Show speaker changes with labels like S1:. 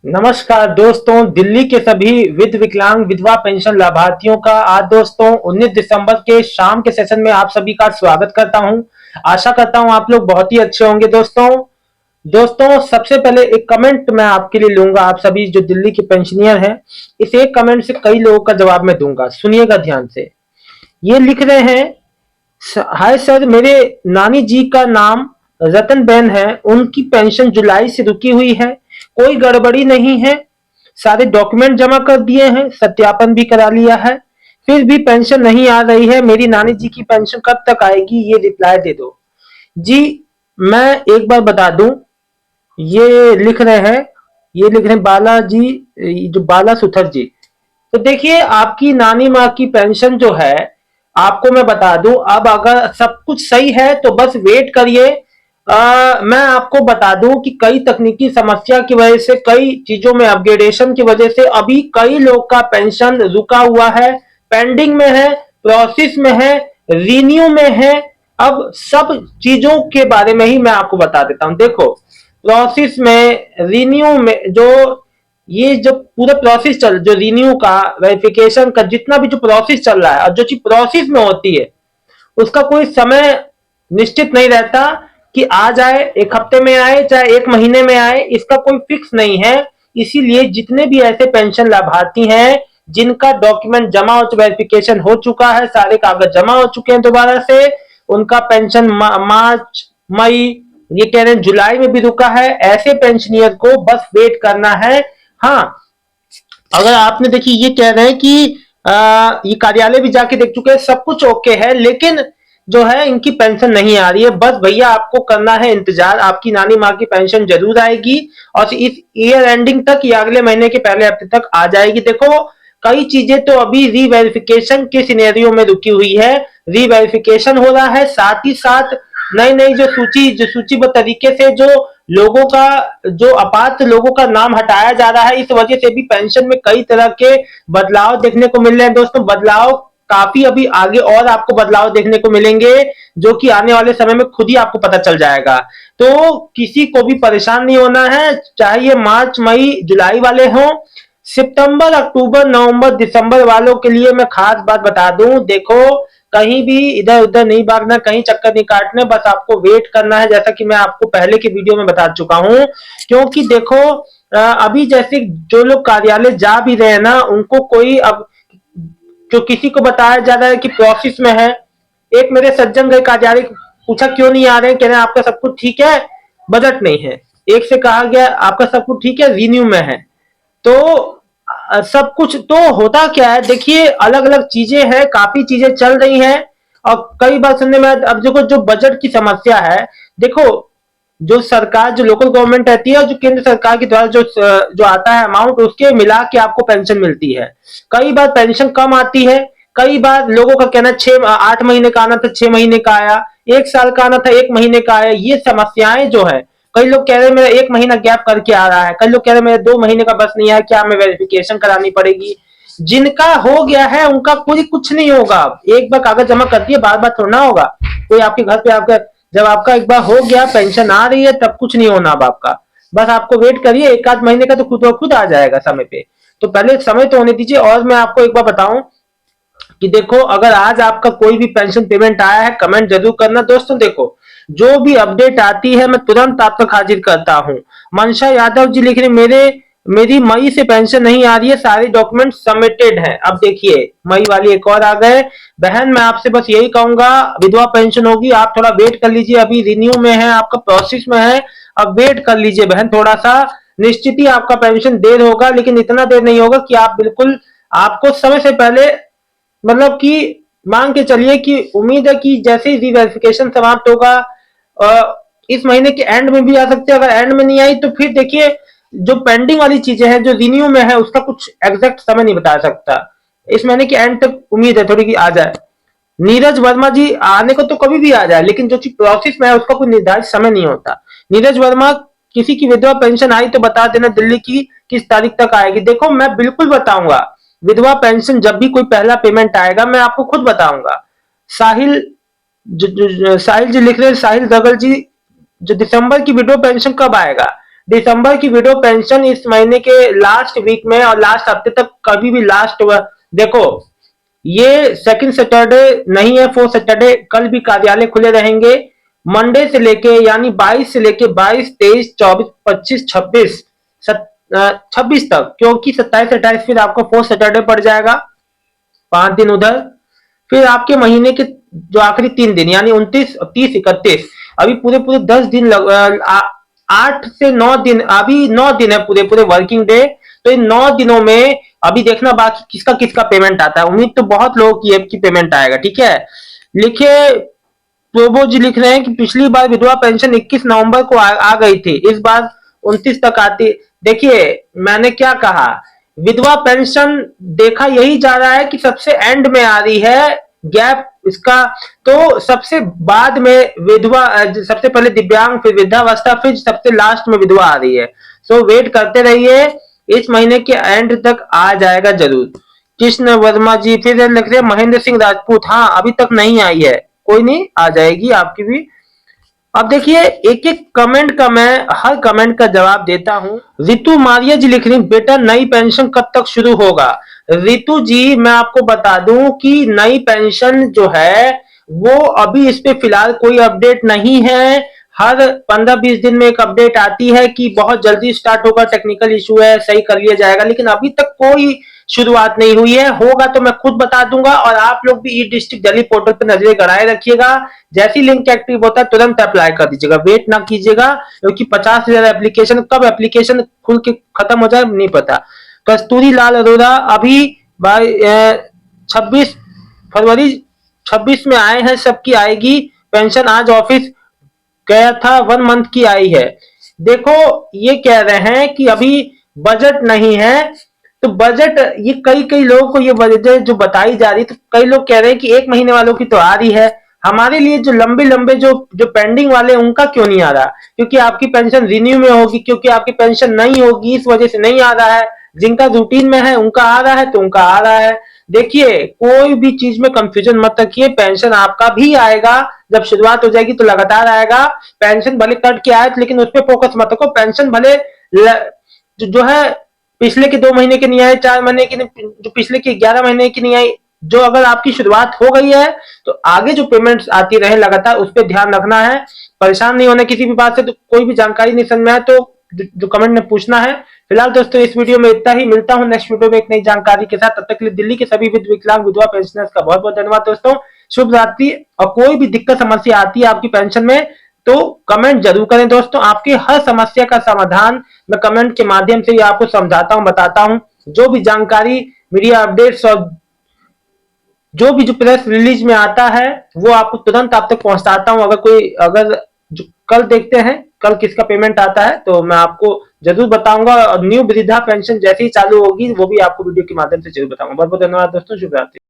S1: नमस्कार दोस्तों, दिल्ली के सभी विकलांग विधवा पेंशन लाभार्थियों का आज दोस्तों 19 दिसंबर के शाम के सेशन में आप सभी का स्वागत करता हूं। आशा करता हूं आप लोग बहुत ही अच्छे होंगे। दोस्तों सबसे पहले एक कमेंट मैं आपके लिए लूंगा। आप सभी जो दिल्ली के पेंशनियर हैं, इस एक कमेंट से कई लोगों का जवाब मैं दूंगा। सुनिएगा ध्यान से। ये लिख रहे हैं, हाय सर, मेरे नानी जी का नाम रतनबेन है। उनकी पेंशन जुलाई से रुकी हुई है। कोई गड़बड़ी नहीं है। सारे डॉक्यूमेंट जमा कर दिए हैं, सत्यापन भी करा लिया है, फिर भी पेंशन नहीं आ रही है। मेरी नानी जी की पेंशन कब तक आएगी, ये रिप्लाई दे दो जी। मैं एक बार बता दूं, ये लिख रहे हैं ये लिख रहे हैं बालाजी, जो बाला सुथर जी। तो देखिए, आपकी नानी माँ की पेंशन जो है, आपको मैं बता दूं, अब अगर सब कुछ सही है तो बस वेट करिए। मैं आपको बता दूं कि कई तकनीकी समस्या की वजह से, कई चीजों में अपग्रेडेशन की वजह से अभी कई लोग का पेंशन रुका हुआ है, पेंडिंग में है, प्रोसेस में है, रिन्यू में है। अब सब चीजों के बारे में ही मैं आपको बता देता हूं। देखो, प्रोसेस में, रिन्यू में, ये जो पूरा प्रोसेस जो रिन्यू का, वेरिफिकेशन का, जितना भी जो प्रोसेस चल रहा है, और जो चीज प्रोसेस में होती है उसका कोई समय निश्चित नहीं रहता कि आ जाए, एक हफ्ते में आए, चाहे एक महीने में आए, इसका कोई फिक्स नहीं है। इसीलिए जितने भी ऐसे पेंशन लाभार्थी हैं जिनका डॉक्यूमेंट जमा हो, वेरिफिकेशन हो चुका है, सारे कागज जमा हो चुके हैं दोबारा से, उनका पेंशन मार्च, मई, ये कह रहे हैं जुलाई में भी रुका है, ऐसे पेंशनियर को बस वेट करना है। हाँ, अगर आपने देखिए, ये कह रहे हैं कि ये कार्यालय भी जाके देख चुके हैं, सब कुछ ओके है, लेकिन जो है इनकी पेंशन नहीं आ रही है। बस भैया आपको करना है इंतजार, आपकी नानी माँ की पेंशन जरूर आएगी और इस ईयर एंडिंग तक या अगले महीने के पहले हफ्ते तक आ जाएगी। देखो, कई चीजें तो अभी रीवेरिफिकेशन के सिनेरियो में रुकी हुई है, रीवेरिफिकेशन हो रहा है, साथ ही साथ नई नई जो सूचीबद्ध तरीके से जो लोगों का, जो अपात्र लोगों का नाम हटाया जा रहा है, इस वजह से भी पेंशन में कई तरह के बदलाव देखने को मिल रहे हैं। दोस्तों, बदलाव काफी अभी आगे और आपको बदलाव देखने को मिलेंगे, जो कि आने वाले समय में खुद ही आपको पता चल जाएगा। तो किसी को भी परेशान नहीं होना है, चाहे ये मार्च, मई, जुलाई वाले हों, सितंबर, अक्टूबर, नवंबर, दिसंबर वालों के लिए मैं खास बात बता दूं। देखो, कहीं भी इधर उधर नहीं भागना, कहीं चक्कर नहीं काटने, बस आपको वेट करना है, जैसा कि मैं आपको पहले के वीडियो में बता चुका हूं। क्योंकि देखो, अभी जैसे जो लोग कार्यालय जा भी रहे हैं ना, उनको कोई अब, जो किसी को बताया जा रहा है कि प्रोसेस में है। एक मेरे सज्जन गए कार्यालय, पूछा क्यों नहीं आ रहे हैं, कह रहे हैं आपका सब कुछ ठीक है, बजट नहीं है। एक से कहा गया आपका सब कुछ ठीक है, रिन्यू में है। तो सब कुछ तो होता क्या है, देखिए, अलग अलग चीजें हैं, काफी चीजें चल रही हैं। और कई बार सुनने में, अब देखो, जो बजट की समस्या है, देखो, जो सरकार, जो लोकल गवर्नमेंट रहती है और जो केंद्र सरकार के द्वारा जो आता है अमाउंट, उसके मिला के आपको पेंशन मिलती है। कई बार पेंशन कम आती है, कई बार लोगों का कहना 6-8 महीने का आना था, 6 महीने का आया, एक साल का आना था, 1 महीने का आया। ये समस्याएं जो है, कई लोग कह रहे हैं मेरा 1 महीना गैप करके आ रहा है, कई लोग कह रहे हैं मेरा 2 महीने का बस नहीं आया, क्या हमें वेरिफिकेशन करानी पड़ेगी। जिनका हो गया है उनका कोई कुछ नहीं होगा। एक बार कागज जमा कर दिए, बार बार थोड़ा होगा। कोई आपके घर पे आपका, जब आपका एक बार हो गया, पेंशन आ रही है, तब कुछ नहीं होना अब आपका। बस आपको वेट करिए, 1-8 महीने का तो खुद ब खुद आ जाएगा समय पे। तो पहले समय तो होने दीजिए। और मैं आपको एक बार बताऊं कि देखो, अगर आज आपका कोई भी पेंशन पेमेंट आया है, कमेंट जरूर करना। दोस्तों देखो, जो भी अपडेट आती है मैं तुरंत आप तक हाजिर करता हूं। मनशा यादव जी लिख रहे, मेरी मई से पेंशन नहीं आ रही है, सारे डॉक्यूमेंट सबमिटेड हैं। अब देखिए, मई वाली एक और आ गए। बहन, मैं आपसे बस यही कहूंगा, विधवा पेंशन होगी, आप थोड़ा वेट कर लीजिए, अभी रिन्यू में है, आपका प्रोसेस में है। अब वेट कर लीजिए बहन, थोड़ा सा। निश्चित ही आपका पेंशन देर होगा, लेकिन इतना देर नहीं होगा कि आप बिल्कुल, आपको समय से पहले, मतलब कि मांग के चलिए कि उम्मीद है कि जैसे ही रीवेरिफिकेशन समाप्त होगा, इस महीने के एंड में भी आ सकते हैं। अगर एंड में नहीं आई तो फिर देखिए, जो पेंडिंग वाली चीजें हैं, जो रिन्यू में है, उसका कुछ एग्जैक्ट समय नहीं बता सकता। इस महीने के एंड तक उम्मीद है थोड़ी कि आ जाए। नीरज वर्मा जी, आने को तो कभी भी आ जाए, लेकिन जो चीज प्रोसेस में है उसका कोई निर्धारित समय नहीं होता। नीरज वर्मा, किसी की विधवा पेंशन आई तो बता देना दिल्ली की किस तारीख तक आएगी। देखो, मैं बिल्कुल बताऊंगा, विधवा पेंशन जब भी कोई पहला पेमेंट आएगा मैं आपको खुद बताऊंगा। साहिल, साहिल जी लिख रहे हैं, साहिल दगल जी, जो दिसंबर की विडो पेंशन कब आएगा। दिसंबर की विडो पेंशन इस महीने के लास्ट वीक में और लास्ट हफ्ते तक कभी भी देखो, ये सेकंड सैटरडे नहीं है, फोर्थ सैटरडे, कल भी कार्यालय खुले रहेंगे। मंडे से लेके यानी 22 से लेके 22, 23, 24, 25, 26, 26 तक, क्योंकि 27, 28 फिर आपको फोर्थ सैटरडे पड़ जाएगा, 5 दिन उधर। फिर आपके महीने के जो आखिरी 3 दिन यानी 29, 30, 31, अभी पूरे पूरे 10 दिन 8 से 9 दिन, अभी 9 दिन है पूरे पूरे वर्किंग डे। तो इन 9 दिनों में अभी देखना बाकी किसका किसका पेमेंट आता है। उम्मीद तो बहुत लोगों की है कि पेमेंट आएगा, ठीक है। लिखिए, प्रोबो जी लिख रहे हैं कि पिछली बार विधवा पेंशन 21 नवंबर को आ गई थी, इस बार 29 तक आती। देखिए, मैंने क्या कहा, विधवा पेंशन देखा यही जा रहा है कि सबसे एंड में आ रही है, गैप इसका। तो सबसे बाद में विधवा, सबसे पहले दिव्यांग, फिर वृद्धावस्था, फिर सबसे लास्ट में विधवा आ रही है। सो वेट करते रहिए, इस महीने के एंड तक आ जाएगा जरूर। कृष्ण वर्मा जी फिर लिख रहे हैं, महेंद्र सिंह राजपूत, हाँ अभी तक नहीं आई है, कोई नहीं, आ जाएगी आपकी भी। अब देखिए, एक एक कमेंट का मैं हर कमेंट का जवाब देता हूं। रितु मारिया जी लिख रही, बेटा नई पेंशन कब तक शुरू होगा। रितु जी, मैं आपको बता दूं कि नई पेंशन जो है वो अभी इस पे फिलहाल कोई अपडेट नहीं है। हर 15-20 दिन में एक अपडेट आती है कि बहुत जल्दी स्टार्ट होगा, टेक्निकल इशू है, सही कर लिया जाएगा, लेकिन अभी तक कोई शुरुआत नहीं हुई है। होगा तो मैं खुद बता दूंगा, और आप लोग भी ई डिस्ट्रिक्ट दिल्ली पोर्टल पर नजरें गड़ाए रखिएगा। जैसी लिंक एक्टिव होता है तुरंत अप्लाई कर दीजिएगा, वेट ना कीजिएगा, क्योंकि 50 से ज्यादा एप्लीकेशन, कब एप्लीकेशन खुल के खत्म हो जाए नहीं पता। कस्तूरी लाल अरोड़ा अभी 26 फरवरी 26 में आए हैं, सबकी आएगी पेंशन। आज ऑफिस गया था, 1 मंथ की आई है। देखो, ये कह रहे हैं कि अभी बजट नहीं है, तो बजट, ये कई कई लोगों को ये बजट जो बताई जा रही है, तो कई लोग कह रहे हैं कि 1 महीने वालों की तो आ रही है, हमारे लिए जो लंबे लंबे जो जो पेंडिंग वाले उनका क्यों नहीं आ रहा। क्योंकि आपकी पेंशन रिन्यू में होगी, क्योंकि आपकी पेंशन नहीं होगी, इस वजह से नहीं आ रहा है। जिनका रूटीन में है उनका आ रहा है, तो उनका आ रहा है। देखिए, कोई भी चीज में कंफ्यूजन मत रखिए, पेंशन आपका भी आएगा, जब शुरुआत हो जाएगी तो लगातार आएगा। पेंशन भले कट के आए, लेकिन उस पर फोकस मत रखो। पेंशन भले जो है पिछले के 2 महीने की नहीं आई, 4 महीने की नहीं, जो पिछले के 11 महीने की नहीं आई, जो अगर आपकी शुरुआत हो गई है तो आगे जो पेमेंट्स आती रहे लगातार, उस पर ध्यान रखना है। परेशान नहीं होना किसी भी बात से। तो कोई भी जानकारी नहीं समझ में आए तो जो कमेंट में पूछना है। फिलहाल दोस्तों, इस वीडियो में इतना ही, मिलता हूं नेक्स्ट वीडियो में एक नई जानकारी के साथ। तब तक के लिए दिल्ली के सभी विकलांग विधवा पेंशनर्स का बहुत बहुत धन्यवाद दोस्तों। शुभ रात्रि। और कोई भी दिक्कत समस्या आती है आपकी पेंशन में तो कमेंट जरूर करें दोस्तों, आपकी हर समस्या का समाधान मैं कमेंट के माध्यम से आपको समझाता हूं, बताता हूं। जो भी जानकारी, मीडिया अपडेट्स और जो भी जो प्रेस रिलीज में आता है वो आपको तुरंत आप तक पहुंचाता हूं। अगर जो कल देखते हैं कल किसका पेमेंट आता है तो मैं आपको जरूर बताऊंगा। और न्यू वृद्धा पेंशन जैसे ही चालू होगी वो भी आपको वीडियो के माध्यम से जरूर बताऊंगा। बहुत बहुत धन्यवाद दोस्तों, शुभ रात्रि।